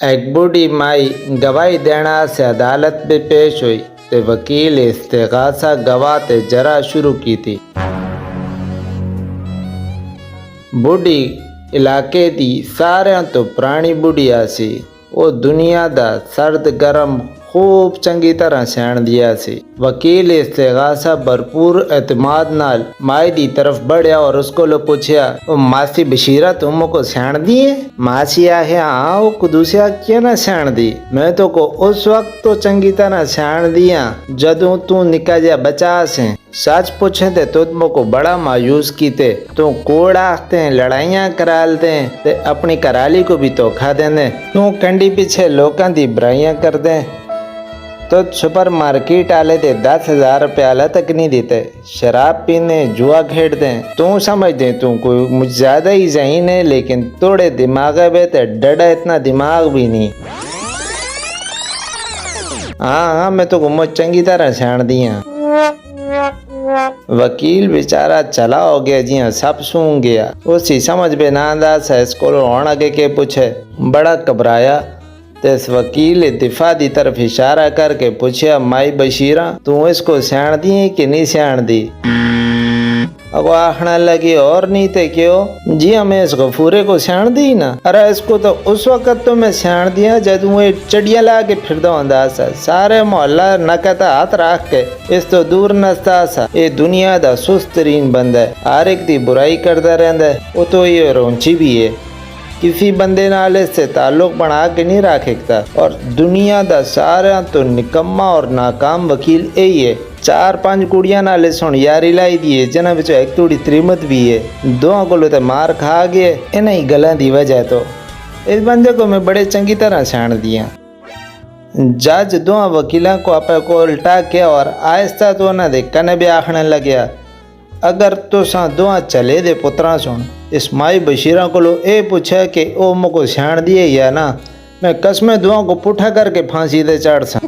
ایک بوڑھی مائی گواہی دینا سے عدالت میں پیش ہوئی تے وکیل استغاثہ گواہ تے جرا شروع کی تھی۔ بوڑھی علاقے دی سارے تو پرانی بوڑھیا سی، وہ دنیا دا سرد گرم خوب چنگی طرح سیان دیا سی۔ وکیل استغاثہ بھرپور اعتماد نال مائی دی طرف بڑھیا اور اس کو پوچھیا، او ماسی بشیرہ تم کو سیان دی ہے؟ ماسی آہے ہاں، وہ قدوسیہ کیا نہ سیان دی؟ میں تو کو اس وقت تو چنگی طرح سیان دیا جدوں تو نکا جا بچا سے۔ سچ پوچھیں تے تم کو بڑا مایوس کیتے، تو کوڑ آختے ہیں، لڑائیاں کرالتے ہیں تے اپنی کرالی کو بھی دھوکھا دیندے، تو کنڈی پیچھے لوکاں دی برائیاں کر دیں، تو سپر مارکیٹ آلے دے 10,000 روپیہ تک نہیں دیتے، شراب پینے جوا کھیڑ دیں، تو سمجھ دیں تو کوئی مجھ زیادہ ہی ذہین ہے، لیکن توڑے دماغ ہے تے ڈڑا اتنا دماغ بھی نہیں۔ ہاں میں تو مجھ چنگی طرح سیان دیاں۔ وکیل بیچارہ چلا ہو گیا، جی ہاں سب سون گیا، اسی سمجھ بے ناندہ سے اس کو ہونا آگے کے پوچھے، بڑا گھبرایا تے اس وکیل دفاع دی طرف اشارہ کر کے پوچھیا، مائی بشیرہ تو اس کو سیان دی ہے کہ نہیں سیان دی؟ اب وہ آخنا لگی، اور نہیں تے کیوں؟ جی ہمیں اس غفورے کو سیان دی نا، ارے اس کو تو اس وقت تو میں سیان دیا جد وہ چڑیا لا کے پھر دو انداز سا، سارے محلہ نکتا ہاتھ رکھ کے اس تو دور نستا سا، یہ دنیا دا سست ترین بندہ ہے، ہر ایک دی برائی کرتا رہندا ہے، وہ تو یہ رونچی بھی ہے، کسی بندے نال اس سے تعلق بنا کے نہیں رکھ سکتا، اور دنیا دا سارا تو نکما اور ناکام وکیل یہی ہے۔ 4-5 کڑیاں نال سن یاری لائی دیے، جنہاں وچوں ایک توڑی تریمت بھی ہے، دوہاں کو تے مار کھا گئے انہاں ہی گلاں دی وجہ تو۔ اس بندے کو میں بڑے چنگی طرح سیان دیاں۔ جج دوہاں وکیلاں کو اپنے کو الٹا کیا اور آہستہ تو انہاں دے کنے بھی آخنے لگیا، اگر تساں دوہاں چلے دے پتراں سن اس مائی بشیرہ کو اے پوچھا کہ او مکو سیان دیے یا نا، میں قسمیں دوہاں کو پٹھا کر کے پھانسی دے چڑھ سا۔